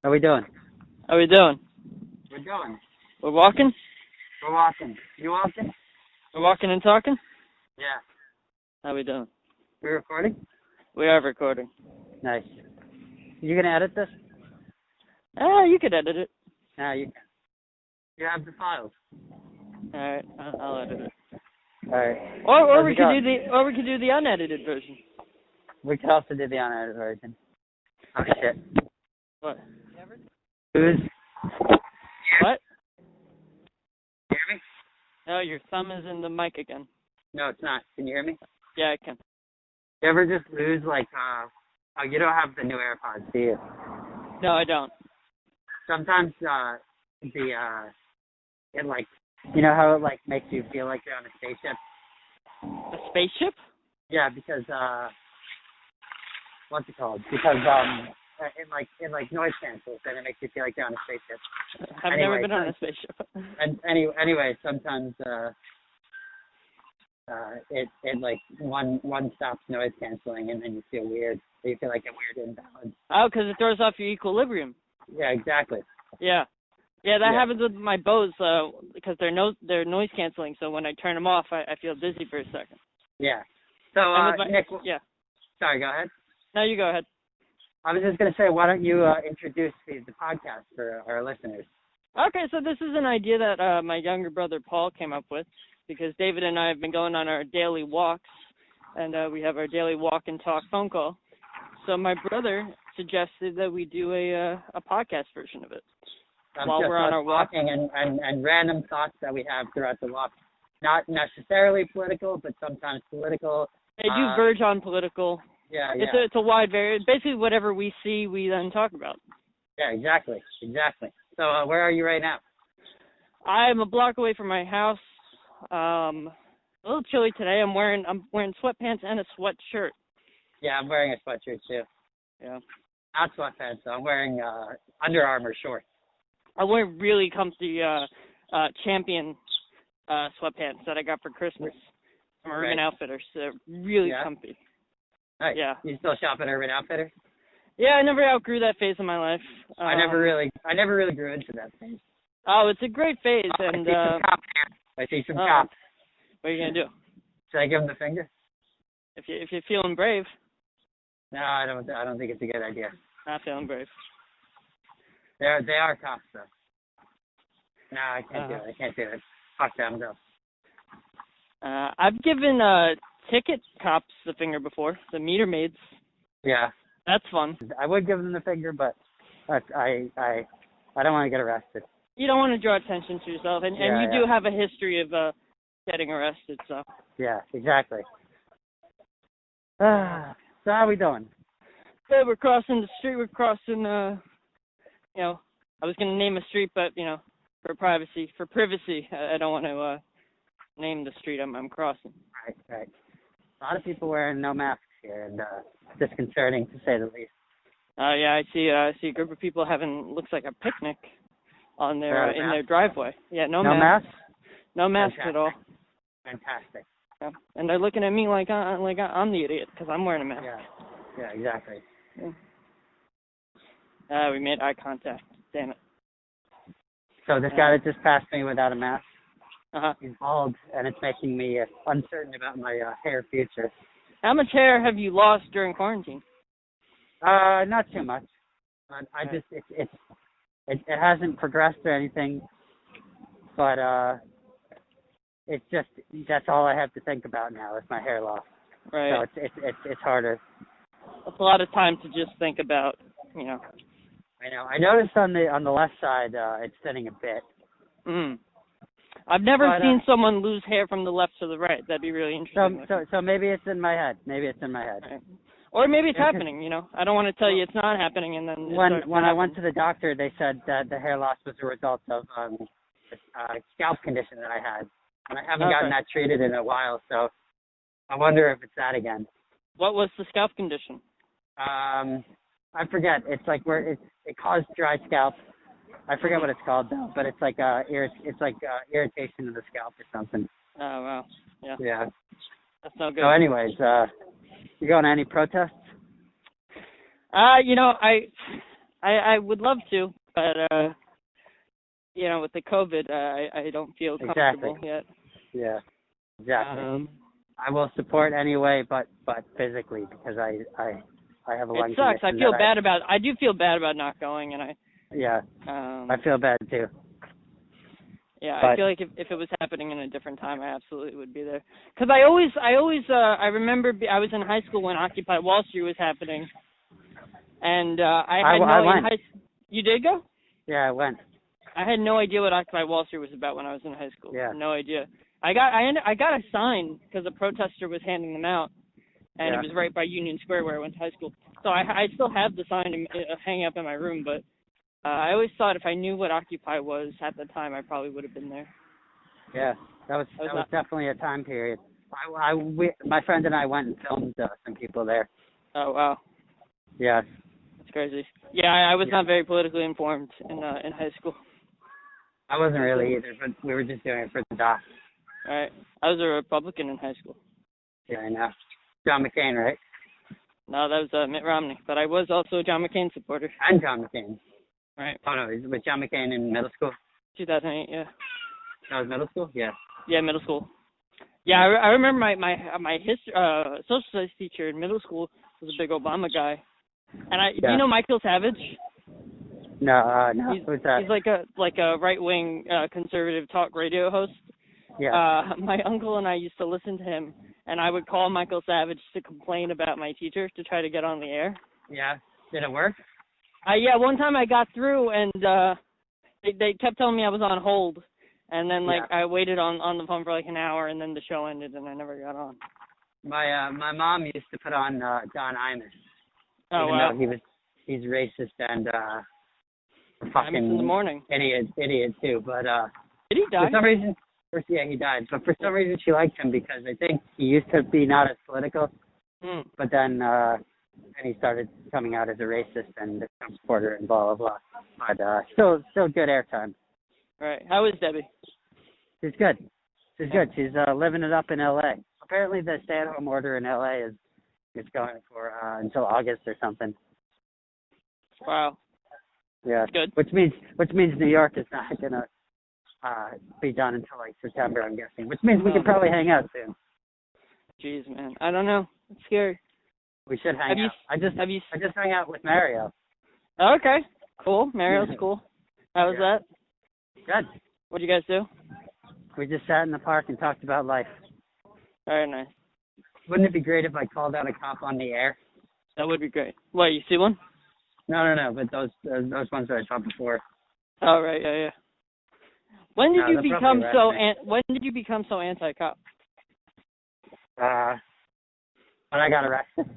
How we doing? How we doing? We're doing. We're walking? We're walking. You walking? We're walking and talking? Yeah. How we doing? We recording? We are recording. Nice. You gonna edit this? You could edit it. No, you can. You have the files. Alright, I'll edit it. Alright. Or we could do the unedited version. We could also do the unedited version. Oh shit. What? Who's? What? Hear me? No, your thumb is in the mic again. No, it's not. Can you hear me? Yeah, I can. You ever just lose oh, you don't have the new AirPods, do you? No, I don't. Sometimes it like, you know how it like makes you feel like you're on a spaceship? A spaceship? Yeah, because what's it called? Because it like noise cancels and it makes you feel like you're on a spaceship. I've never been on a spaceship. And anyway, sometimes it like one stops noise canceling and then you feel weird. So you feel like a weird imbalance. Oh, because it throws off your equilibrium. Yeah, exactly. Yeah. Yeah, that happens with my Bose because they're noise canceling. So when I turn them off, I feel dizzy for a second. Yeah. So Nick, yeah. Sorry, go ahead. No, you go ahead. I was just gonna say, why don't you introduce the podcast for our listeners? Okay, so this is an idea that my younger brother Paul came up with because David and I have been going on our daily walks, and we have our daily walk and talk phone call. So my brother suggested that we do a podcast version of it while we're on our walk. And random thoughts that we have throughout the walk. Not necessarily political, but sometimes political. They do verge on political. Yeah. It's a wide variety. Basically, whatever we see, we then talk about. Yeah, exactly. So where are you right now? I'm a block away from my house. A little chilly today. I'm wearing sweatpants and a sweatshirt. Yeah, I'm wearing a sweatshirt too. Yeah. Not sweatpants, though. I'm wearing Under Armour shorts. I wear really comfy Champion sweatpants that I got for Christmas from Urban Outfitters. They're really comfy. Nice. Yeah. You still shop at Urban Outfitters? Yeah, I never outgrew that phase of my life. I never really grew into that phase. Oh, it's a great phase, and I see some cops. What are you gonna do? Should I give them the finger? If you're feeling brave. No, I don't think it's a good idea. Not feeling brave. They are cops though. No, I can't do it. I can't do it. Fuck them, go. I've given ticket cops the finger before, the meter maids. Yeah. That's fun. I would give them the finger, but I don't want to get arrested. You don't want to draw attention to yourself, and you do have a history of getting arrested, so. Yeah, exactly. So how are we doing? Yeah, we're crossing the street. We're crossing, I was going to name a street, but, for privacy, I don't want to name the street I'm crossing. Right. A lot of people wearing no masks here, and disconcerting to say the least. Yeah, I see a group of people having, looks like a picnic on their in their driveway. Yeah, no masks. No masks at all. Fantastic. Yeah. And they're looking at me like I'm the idiot because I'm wearing a mask. Yeah, exactly. Yeah. We made eye contact. Damn it. So this guy that just passed me without a mask, he's bald, and it's making me uncertain about my hair future. How much hair have you lost during quarantine? Not too much. I just it hasn't progressed or anything, but it's just that's all I have to think about now is my hair loss. Right. So it's harder. It's a lot of time to just think about, I know. I noticed on the left side it's thinning a bit. I've never seen someone lose hair from the left to the right. That'd be really interesting. So maybe it's in my head. Right. Or maybe it's happening, I don't want to tell you it's not happening and then when I went to the doctor, they said that the hair loss was a result of a scalp condition that I had. And I haven't gotten that treated in a while, so I wonder if it's that again. What was the scalp condition? I forget. It's like where it caused dry scalp. I forget what it's called though, but it's like irritation of the scalp or something. Oh wow. Yeah. Yeah. That's no good. So anyways, you going to any protests? I I would love to, but with the COVID, I don't feel comfortable yet. Yeah, exactly. I will support anyway, but physically, because I have a lung condition. It sucks. I do feel bad about not going, and I feel bad too. Yeah, but I feel like if it was happening in a different time, I absolutely would be there. Because I remember I was in high school when Occupy Wall Street was happening, and I went. You did go? Yeah, I went. I had no idea what Occupy Wall Street was about when I was in high school. Yeah. No idea. I got a sign because a protester was handing them out, and it was right by Union Square where I went to high school. So I still have the sign hanging up in my room, but I always thought if I knew what Occupy was at the time, I probably would have been there. Yeah, that was definitely a time period. My friend and I went and filmed some people there. Oh, wow. Yeah. That's crazy. Yeah, I was not very politically informed in high school. I wasn't really either, but we were just doing it for the doc. All right. I was a Republican in high school. Yeah, I know. John McCain, right? No, that was Mitt Romney, but I was also a John McCain supporter. And John McCain. Right. Oh, no, was John McCain in middle school? 2008, yeah. That was middle school? Yeah. Yeah, middle school. Yeah, I remember my history social studies teacher in middle school was a big Obama guy. And do you know Michael Savage? No. Who's that? He's like a right-wing conservative talk radio host. Yeah. My uncle and I used to listen to him, and I would call Michael Savage to complain about my teacher to try to get on the air. Yeah. Did it work? Yeah, one time I got through, and they kept telling me I was on hold, and then I waited on the phone for like an hour, and then the show ended, and I never got on. My mom used to put on Don Imus. Oh, even wow. though he's racist and fucking in the morning. idiot too. But did he die? For some reason, he died. But for some reason, she liked him because I think he used to be not as political, but then he started coming out as a racist and a Trump supporter and blah blah blah. But still good airtime. Right. How is Debbie? She's good. She's good. She's living it up in L.A. Apparently, the stay-at-home order in L.A. is going for until August or something. Wow. Yeah. Good. Which means New York is not gonna be done until like September, I'm guessing. Which means we could probably hang out soon. Jeez, man. I don't know. It's scary. We should hang out. I just hung out with Mario. Okay. Cool. Mario's cool. How was that? Good. What'd you guys do? We just sat in the park and talked about life. Very nice. Wouldn't it be great if I called out a cop on the air? That would be great. What, you see one? No. But those ones that I saw before. Oh, right. Yeah. When did you become so anti-cop? When I got arrested.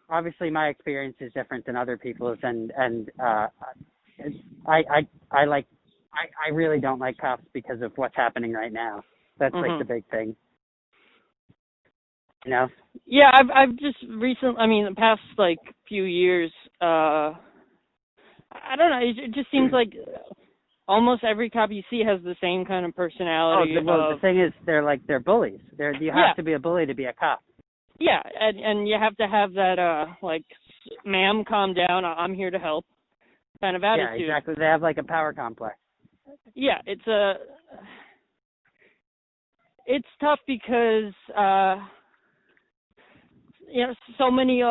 Obviously, my experience is different than other people's, and I really don't like cops because of what's happening right now. That's like the big thing. You know? Yeah, I've just recently, the past like few years, I don't know, it just seems like almost every cop you see has the same kind of personality. The thing is, they're bullies. You have to be a bully to be a cop. Yeah, and you have to have that ma'am, calm down, I'm here to help kind of attitude. Yeah, exactly. They have like a power complex. Yeah, it's tough because so many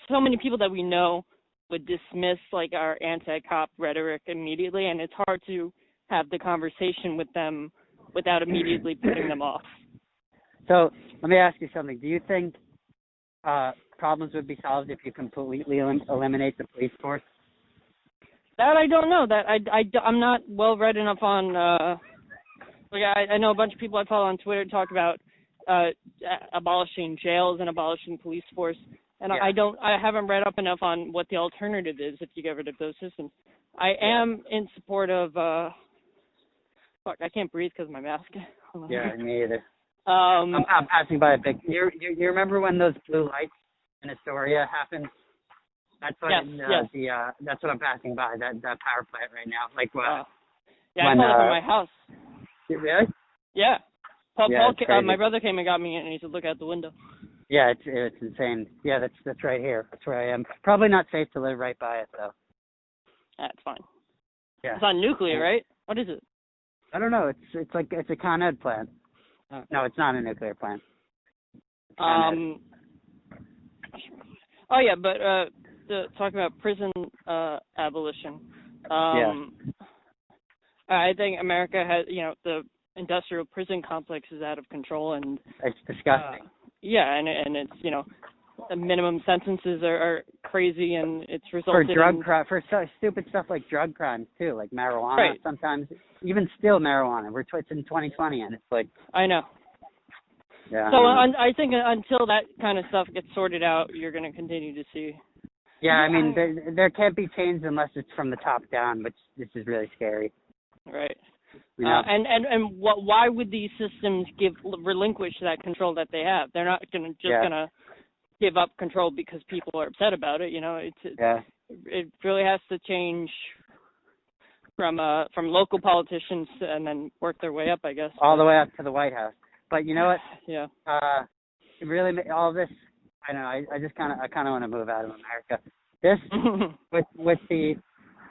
so many people that we know would dismiss like our anti-cop rhetoric immediately, and it's hard to have the conversation with them without immediately putting them off. So let me ask you something. Do you think problems would be solved if you completely eliminate the police force? That I don't know. That I'm not well read enough on. I know a bunch of people I follow on Twitter talk about abolishing jails and abolishing police force, and I haven't read up enough on what the alternative is if you get rid of those systems. I am in support of. I can't breathe because of my mask. Yeah, me either. I'm passing by a big. You remember when those blue lights in Astoria happened? That's what that's what I'm passing by. That power plant right now. Like what? I saw it from my house. Really? Yeah. My brother came and got me, and he said, "Look out the window." Yeah, it's insane. Yeah, that's right here. That's where I am. Probably not safe to live right by it though. That's fine. Yeah. It's on nuclear, right? What is it? I don't know. It's like it's a Con Ed plant. No, it's not a nuclear plant. Oh yeah, but talking about prison abolition. I think America has, the industrial prison complex is out of control, and it's disgusting. And it's the minimum sentences are crazy, and it's resulted for stupid stuff like drug crimes too, like marijuana. Right. Sometimes even still marijuana. It's in 2020, and it's like I know. Yeah. So I think until that kind of stuff gets sorted out, you're going to continue to see. Yeah, I mean there can't be change unless it's from the top down, which this is really scary. Right. You know? Why would these systems relinquish that control that they have? They're not going to give up control because people are upset about it. It really has to change from local politicians and then work their way up, I guess. All the way up to the White House. But you know what? Yeah. Really, all this. I don't know. I kind of want to move out of America. This with the,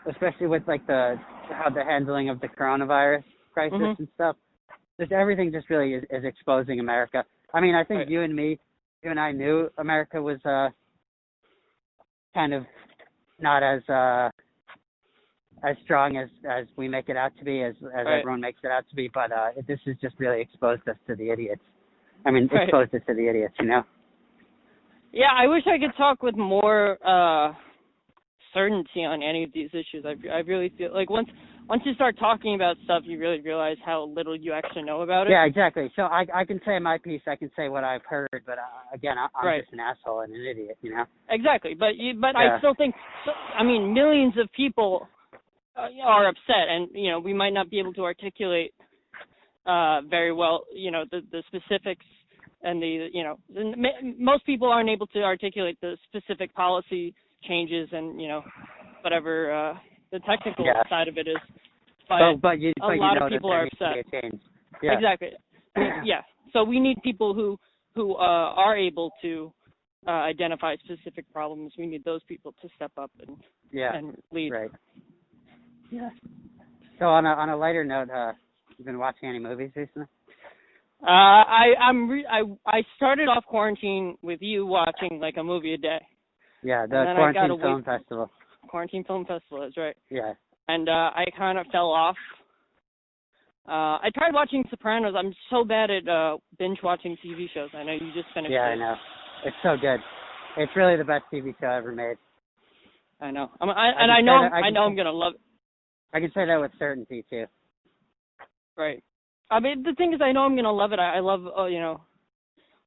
especially with like how the handling of the coronavirus crisis and stuff. Just everything just really is exposing America. I mean, I think right. you and I knew America was kind of not as strong as we make it out to be, as right. everyone makes it out to be. But this has just really exposed us to the idiots. I mean, exposed us to the idiots, Yeah, I wish I could talk with more certainty on any of these issues. I really feel like once you start talking about stuff, you really realize how little you actually know about it. Yeah, exactly. So I can say my piece. I can say what I've heard, but again, I'm right. just an asshole and an idiot, Exactly, but I still think. I mean, millions of people are upset, and we might not be able to articulate very well, the specifics. And most people aren't able to articulate the specific policy changes and whatever the technical side of it is. But a lot of people are upset. Yeah. Exactly. Yeah. So we need people who are able to identify specific problems. We need those people to step up and lead. Right. Yeah. So on a lighter note, you've been watching any movies recently? I started off quarantine with you watching like a movie a day. Yeah, the Quarantine Film Festival. Quarantine Film Festival, that's right. Yeah. And I kind of fell off. I tried watching Sopranos. I'm so bad at binge watching TV shows. I know you just finished it. Yeah, I know. It's so good. It's really the best TV show ever made. I know. I know I'm gonna love it. I can say that with certainty too. Right. I mean, the thing is, I know I'm gonna love it. I love,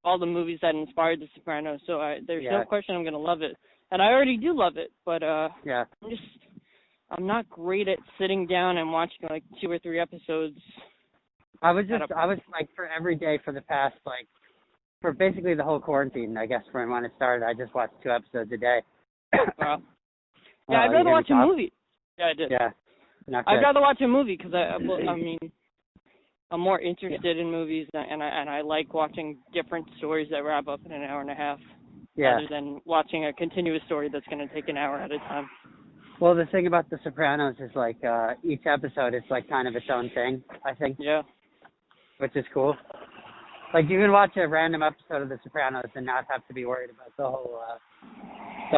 all the movies that inspired The Sopranos. So there's no question I'm gonna love it, and I already do love it. But I'm not great at sitting down and watching like 2 or 3 episodes. I was like for every day for the past for basically the whole quarantine. I guess from when it started, I just watched 2 episodes a day. Wow. Yeah, I'd rather watch a movie. Yeah, I did. Yeah. I'd rather watch a movie because I'm more interested in movies, and I like watching different stories that wrap up in an hour and a half, rather than watching a continuous story that's going to take an hour at a time. Well, the thing about The Sopranos is each episode is kind of its own thing, I think. Yeah. Which is cool. You can watch a random episode of The Sopranos and not have to be worried about the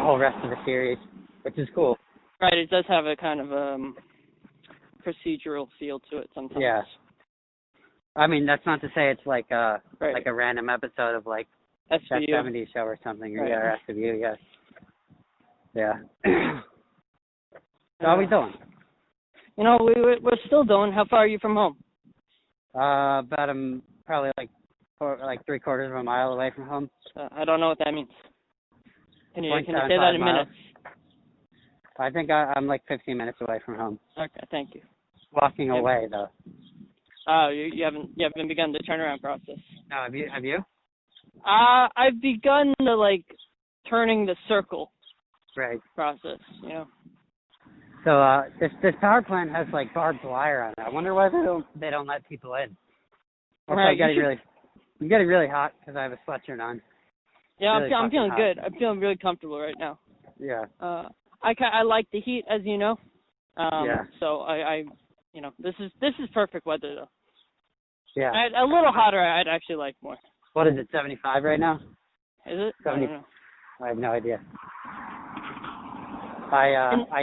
whole rest of the series, which is cool. Right. It does have a kind of procedural feel to it sometimes. Yeah. I mean, that's not to say it's like a random episode of that 70s show or something. Right. Yeah, SVU, yes. Yeah. So how are we doing? We're still doing. How far are you from home? About probably 3/4 of a mile away from home. I don't know what that means. Can you say that in minutes? I think I'm 15 minutes away from home. Okay, thank you. Walking away though. Oh, you haven't begun the turnaround process. No, have you? I've begun the turning the circle process, So this power plant has barbed wire on it. I wonder why they don't let people in. Right. I'm getting really hot because I have a sweatshirt on. Yeah, Really I'm fucking feeling hot. good. I'm feeling really comfortable right now. Yeah. I like the heat, as you know. Yeah. So I this is perfect weather though. Yeah. A little hotter I'd actually like more. What is it, 75 right now? Is it? 70. I don't know. I have no idea.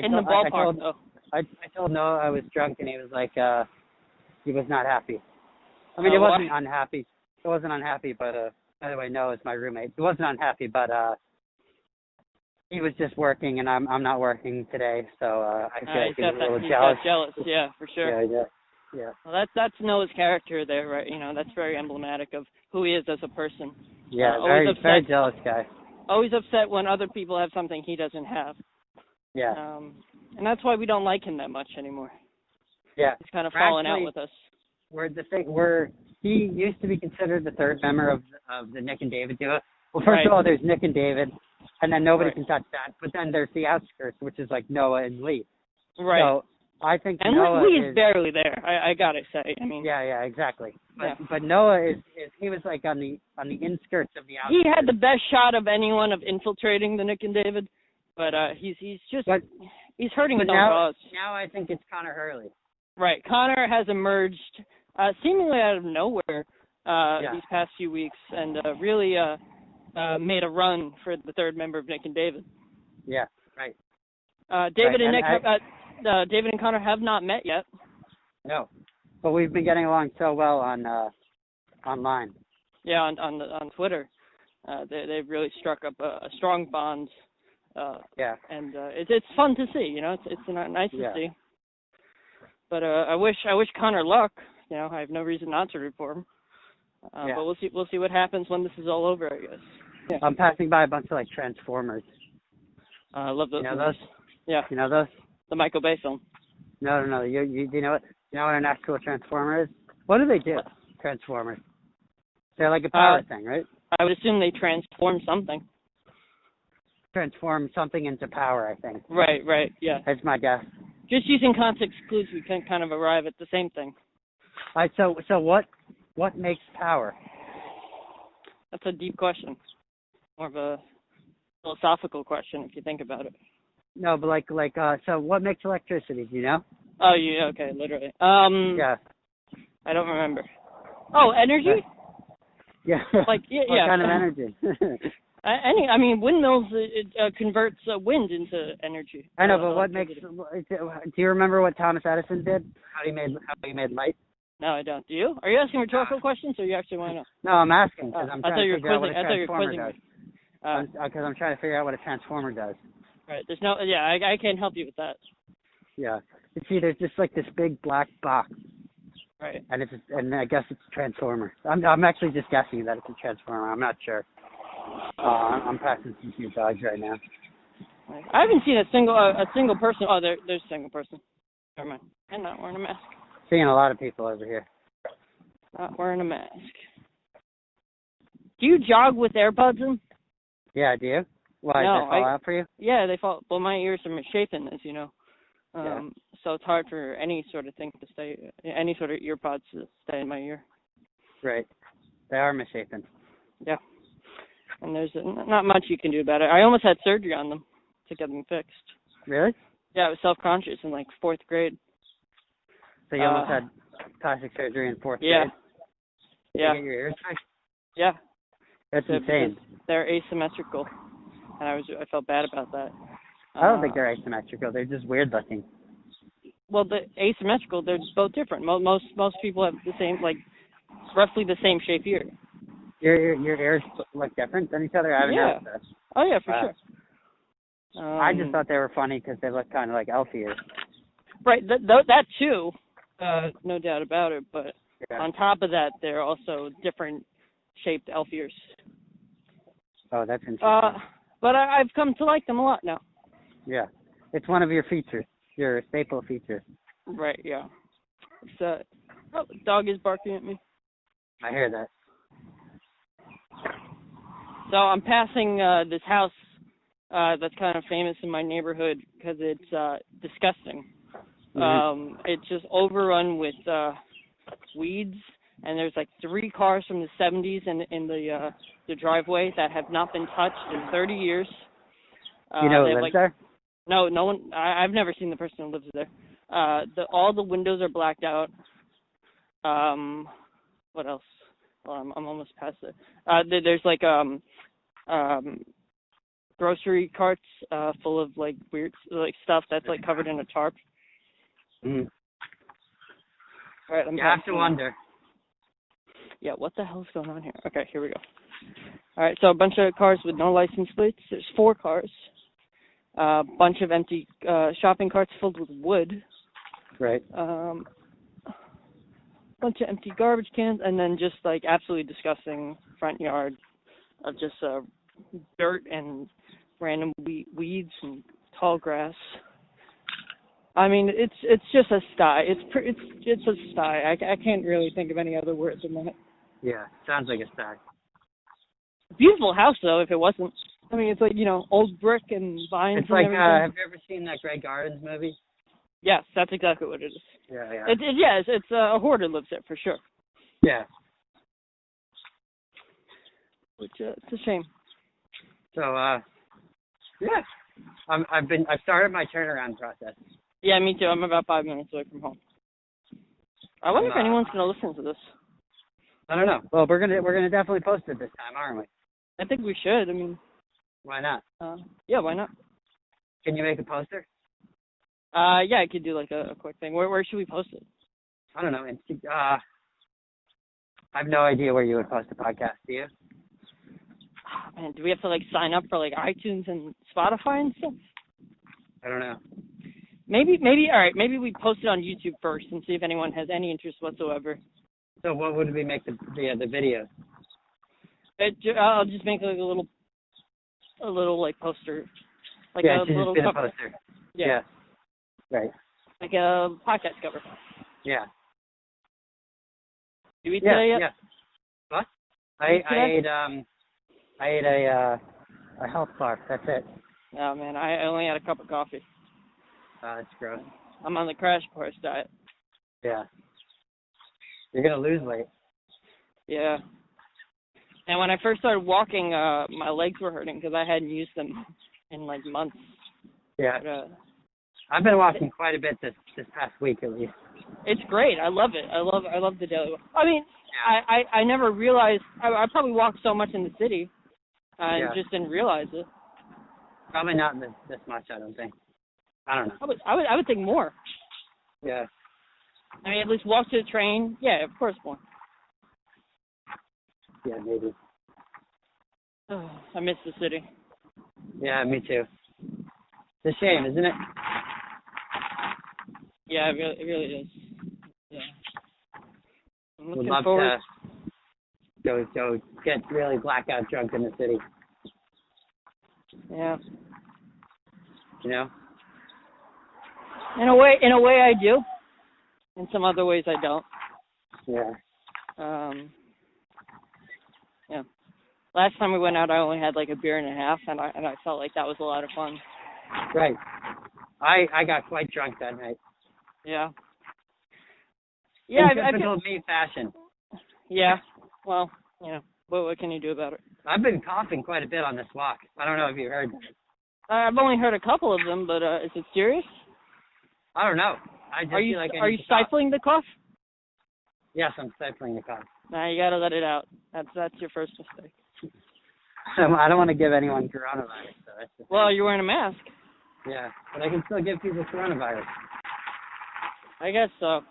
In the ballpark though. I told Noah I was drunk, and he was like, he was not happy. I mean, Oh, it wasn't why? unhappy. It wasn't unhappy, but by the way, Noah is my roommate. He wasn't unhappy, but he was just working, and I'm not working today, so I feel like he was a little jealous. Jealous, yeah, for sure. Yeah. Well, that's Noah's character there, right? That's very emblematic of who he is as a person. Yeah, very jealous guy. Always upset when other people have something he doesn't have. Yeah. And that's why we don't like him that much anymore. Yeah. He's kind of fallen out with us. He used to be considered the third member of the Nic and David duo. Well, first of all, there's Nic and David, and then nobody can touch that. But then there's the outskirts, which is like Noah and Lee. Right. So I think and Noah Lee is barely there. I gotta say. I mean. Yeah, exactly. But Noah is he was like on the inskirts of the outskirts. He had the best shot of anyone of infiltrating the Nic and David, but he's hurting his own cause. Now I think it's Connor Hurley. Right. Connor has emerged seemingly out of nowhere these past few weeks and really made a run for the third member of Nic and David. Yeah, right. David and Connor have not met yet. No, but we've been getting along so well on online. Yeah, on Twitter, they've really struck up a strong bond. And it's fun to see. It's nice to see. But I wish Connor luck. I have no reason not to root for him. But we'll see what happens when this is all over, I guess. Yeah. I'm passing by a bunch of like Transformers. I love those. You know those? Yeah. You know those? The Michael Bay film. No. You know what? You know what an actual Transformer is? What do they do? Transformers. They're like a power thing, right? I would assume they transform something. Transform something into power, I think. Right, yeah. That's my guess. Just using context clues, we can kind of arrive at the same thing. All right, so what makes power? That's a deep question. More of a philosophical question if you think about it. No, but so what makes electricity, do you know? Oh, yeah, okay, literally. Yeah. I don't remember. Oh, energy? Yeah. What kind of energy? Windmills, it converts wind into energy. I know, but what makes? Do you remember what Thomas Edison did? How he made light? No, I don't. Do you? Are you asking rhetorical questions, or you actually want to know? No, I'm asking because I'm trying to figure out what a transformer does. Because I'm trying to figure out what a transformer does. Right. There's no. Yeah, I can't help you with that. Yeah. See, there's just like this big black box. Right. And I guess it's a transformer. I'm actually just guessing that it's a transformer. I'm not sure. I'm passing some few dogs right now. I haven't seen a single person. Oh, there's a single person. Never mind. I'm not wearing a mask. Seeing a lot of people over here. Not wearing a mask. Do you jog with AirPods in? Yeah, do you? Why, no, they fall out for you? Yeah, they fall. Well, my ears are misshapen, as you know. So it's hard for any sort of earpods to stay in my ear. Right. They are misshapen. Yeah. And there's not much you can do about it. I almost had surgery on them to get them fixed. Really? Yeah, I was self-conscious in like 4th grade. So you almost had plastic surgery in 4th grade? Yeah. Did you get your ears fixed? Yeah. That's insane. They're asymmetrical, and I felt bad about that. I don't think they're asymmetrical. They're just weird looking. Well, the asymmetrical, they're both different. Most people have the same, like, roughly the same shape ear. Your ears look different than each other? I haven't noticed that. Oh, yeah, for sure. I just thought they were funny because they look kind of like elf ears. Right, that too, no doubt about it. But on top of that, they're also different shaped elf ears. Oh, that's interesting. But I've come to like them a lot now. Yeah, it's one of your features, your staple feature. Right, yeah. The dog is barking at me. I hear that. So I'm passing this house that's kind of famous in my neighborhood because it's disgusting. Mm-hmm. It's just overrun with weeds, and there's like 3 cars from the 70s in the the driveway that have not been touched in 30 years. You know they who have, lives there? No one. I've never seen the person who lives there. All the windows are blacked out. What else? Well, I'm almost past it. There's like grocery carts full of like weird like stuff that's like covered in a tarp. Mm. All right, You have to wonder. Yeah, what the hell's going on here? Okay, here we go. All right, so a bunch of cars with no license plates. There's 4 cars. A bunch of empty shopping carts filled with wood. Right. Bunch of empty garbage cans, and then just like absolutely disgusting front yard of just dirt and random weeds and tall grass. I mean, it's just a sty. It's a sty. I can't really think of any other words than that. Yeah, sounds like a sty. Beautiful house though. If it wasn't, I mean, it's like old brick and vines. It's like and everything. have you ever seen that Grey Gardens movie? Yes, that's exactly what it is. Yeah, yeah. It's a hoarder lives there for sure. Yeah. Which it's a shame. So yeah, I've started my turnaround process. Yeah, me too. I'm about 5 minutes away from home. I wonder if anyone's gonna listen to this. I don't know. Well, we're gonna definitely post it this time, aren't we? I think we should. I mean, why not? Yeah, why not? Can you make a poster? Yeah, I could do like a quick thing. Where should we post it? I don't know. I have no idea where you would post a podcast. Do you? Man, do we have to like sign up for like iTunes and Spotify and stuff? I don't know. Maybe. All right. Maybe we post it on YouTube first and see if anyone has any interest whatsoever. So what would we make the video? I'll just make like a little like poster, like yeah, a little just cover. a poster. Yeah. Right. Like a podcast cover. Yeah. Did you eat today yet? Yeah. What? I ate a health bar. That's it. Oh man, I only had a cup of coffee. It's gross. I'm on the crash course diet. Yeah. You're gonna lose weight. Yeah. And when I first started walking, my legs were hurting because I hadn't used them in like months. Yeah. But, I've been walking quite a bit this past week at least. It's great. I love it. I love the daily walk. I mean, yeah. I never realized I probably walked so much in the city and just didn't realize it. Probably not this much, I don't think. I don't know. I would think more. Yeah. I mean, at least walk to the train. Yeah, of course more. Yeah, maybe. Oh, I miss the city. Yeah, me too. It's a shame, isn't it? Yeah, it really is. Yeah. I'm looking Would forward to go get really blackout drunk in the city. Yeah. You know? In a way I do. In some other ways I don't. Yeah. Yeah. Last time we went out, I only had like a beer and a half, and I felt like that was a lot of fun. Right. I got quite drunk that night. Yeah. Yeah. In typical me fashion. Yeah. Well, what can you do about it? I've been coughing quite a bit on this walk. I don't know if you heard that. I've only heard a couple of them, but is it serious? I don't know. I just feel like are you stifling the cough? Yes, I'm stifling the cough. Nah, you gotta let it out. That's your first mistake. I don't want to give anyone coronavirus. So that's the thing. Well, you're wearing a mask. Yeah, but I can still give people coronavirus. I guess so.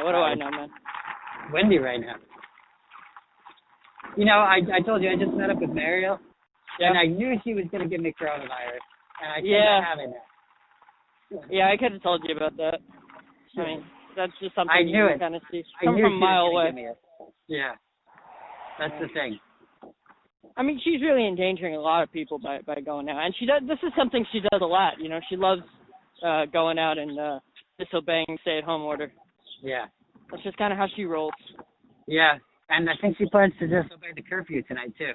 What do I know, man? Windy right now. You know, I told you I just met up with Mariel, and I knew she was going to give me coronavirus, and I think I have it now. Yeah, I could have told you about that. I mean, that's just something I knew you it. kind of see. I Come knew from a she mile was away. give me it. Yeah, that's the thing. I mean, she's really endangering a lot of people by going out, and she does. This is something she does a lot. You know, she loves going out and disobeying stay-at-home order. Yeah. That's just kind of how she rolls. Yeah, and I think she plans to disobey the curfew tonight too.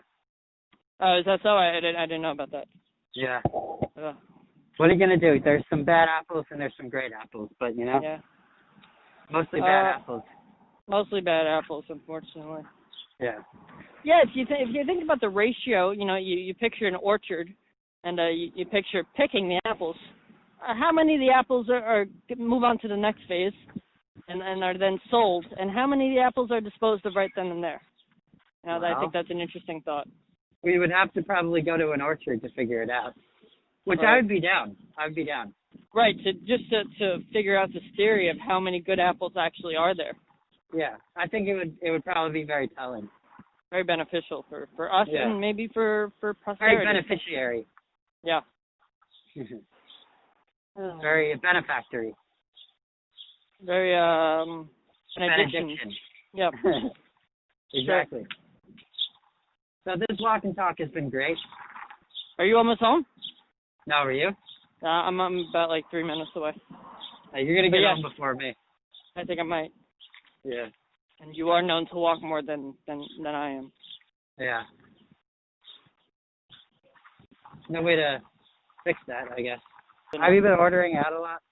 Oh, is that so? I didn't know about that. Yeah. What are you gonna do? There's some bad apples and there's some great apples, but Yeah. Mostly bad apples. Mostly bad apples, unfortunately. Yeah. Yeah, if you think about the ratio, you picture an orchard, and you picture picking the apples. How many of the apples are move on to the next phase, and are then sold, and how many of the apples are disposed of right then and there? Wow. I think that's an interesting thought. We would have to probably go to an orchard to figure it out, which Right. I would be down. Right, to figure out this theory of how many good apples actually are there. Yeah, I think it would probably be very telling. Very beneficial for us, Yeah. and maybe for posterity. Very beneficiary. Yeah. Very benefactory. Very an addiction. Benediction. Yep. Exactly. So this walk and talk has been great. Are you almost home? No, are you? I'm about like 3 minutes away. You're gonna get Yeah. home before me. I think I might. Yeah. And you are known to walk more than I am. Yeah. No way to fix that, I guess. Have you been ordering out a lot?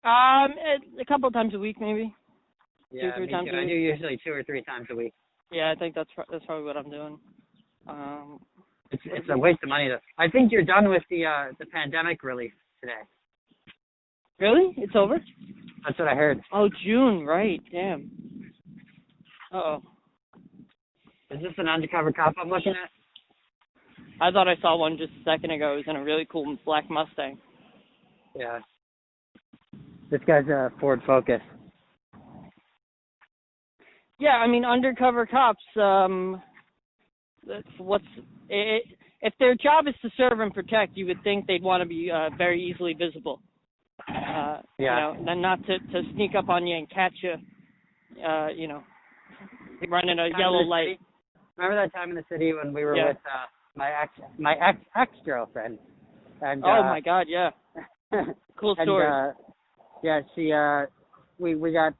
A couple of times a week, maybe. Yeah, 2-3 me times too. a I week. do usually 2 or 3 times a week. Yeah, I think that's probably what I'm doing. It's a waste of money. I think you're done with the pandemic relief today. Really? It's over? That's what I heard. Oh, June, right? Damn. Uh-oh. Is this an undercover cop I'm looking at? I thought I saw one just a second ago. It was in a really cool black Mustang. Yeah. This guy's a Ford Focus. Yeah, I mean, undercover cops, if their job is to serve and protect, you would think they'd want to be very easily visible. Yeah. Then not to sneak up on you and catch you, running a yellow light. Remember that time in the city when we were Yeah. with my ex-girlfriend? And, oh my God, yeah. Cool story. And, we got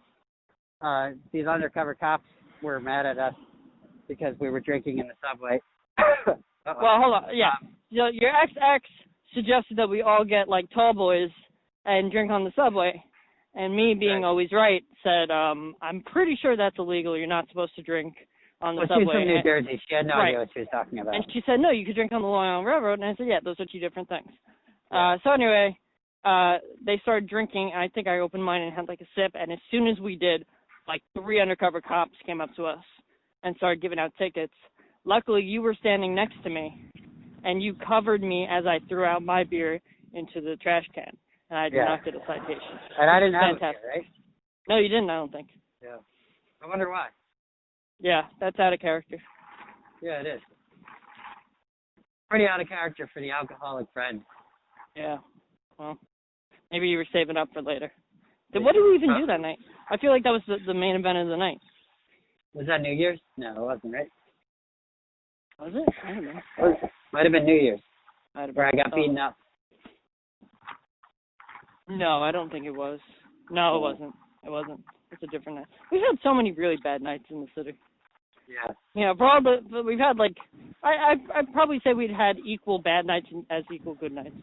these undercover cops were mad at us because we were drinking in the subway. Well, hold on. Yeah. Your ex suggested that we all get like tall boys and drink on the subway. And me being always right said, I'm pretty sure that's illegal. You're not supposed to drink on the subway. She's from New Jersey. She had no Right. idea what she was talking about. And she said, no, you could drink on the Long Island Railroad. And I said, yeah, those are two different things. Yeah. So anyway, they started drinking. I think I opened mine and had like a sip. And as soon as we did, like 3 undercover cops came up to us and started giving out tickets. Luckily, you were standing next to me, and you covered me as I threw out my beer into the trash can. And I did not get a citation. And I didn't have Fantastic. it, right? No, you didn't, I don't think. Yeah. I wonder why. Yeah, that's out of character. Yeah, it is. Pretty out of character for the alcoholic friend. Yeah. Well, maybe you were saving up for later. What did we even do that night? I feel like that was the main event of the night. Was that New Year's? No, it wasn't, right? Was it? I don't know. Might have been New Year's, Might have where I been. got beaten up. No, I don't think it was. No, it wasn't. It wasn't. It's a different night. We've had so many really bad nights in the city. Yeah. Yeah, for all the we've had like I'd probably say we'd had equal bad nights as equal good nights.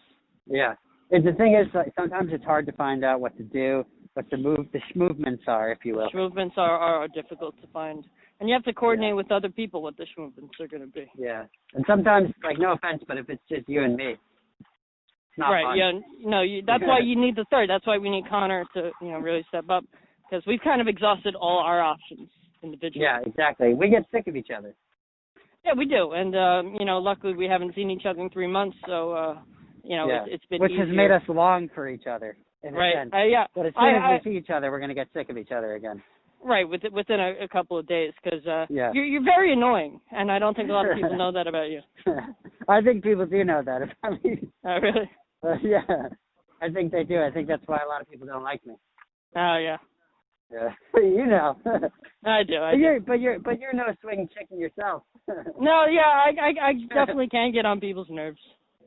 Yeah. And the thing is, like, sometimes it's hard to find out what to do, what the movements are, if you will. Schmovements are difficult to find. And you have to coordinate with other people what the schmovements are going to be. Yeah. And sometimes, like, no offense, but if it's just you and me, it's not right, fun. yeah. No, that's why you need the third. That's why we need Connor to, really step up. Because we've kind of exhausted all our options individually. Yeah, exactly. We get sick of each other. Yeah, we do. And, luckily we haven't seen each other in 3 months, so, it's been Which easier. has made us long for each other, in a sense. Yeah. But as soon as we see each other, we're going to get sick of each other again. Right, within a couple of days, because yeah. you're very annoying, and I don't think a lot of people know that about you. I think people do know that about me. Oh, really? Yeah, I think they do. I think that's why a lot of people don't like me. Oh, yeah. Yeah, you know. I do. But you're no swing chicken yourself. No, yeah, I definitely can get on people's nerves.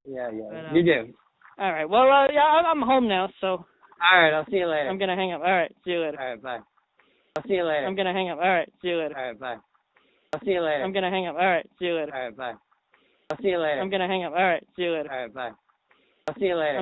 Yeah, But, you do. All right. Well, I'm home now, so. All right, I'll see you later. I'm gonna hang up. All right. See you later. All right, bye. I'll see you later. I'm gonna hang up. All right. See you later. All right, bye. I'll see you later. I'm gonna hang up. All right. See you later. All right, bye. I'll see you later. I'm gonna hang up. All right. See you later. All right, bye. I'll see you later.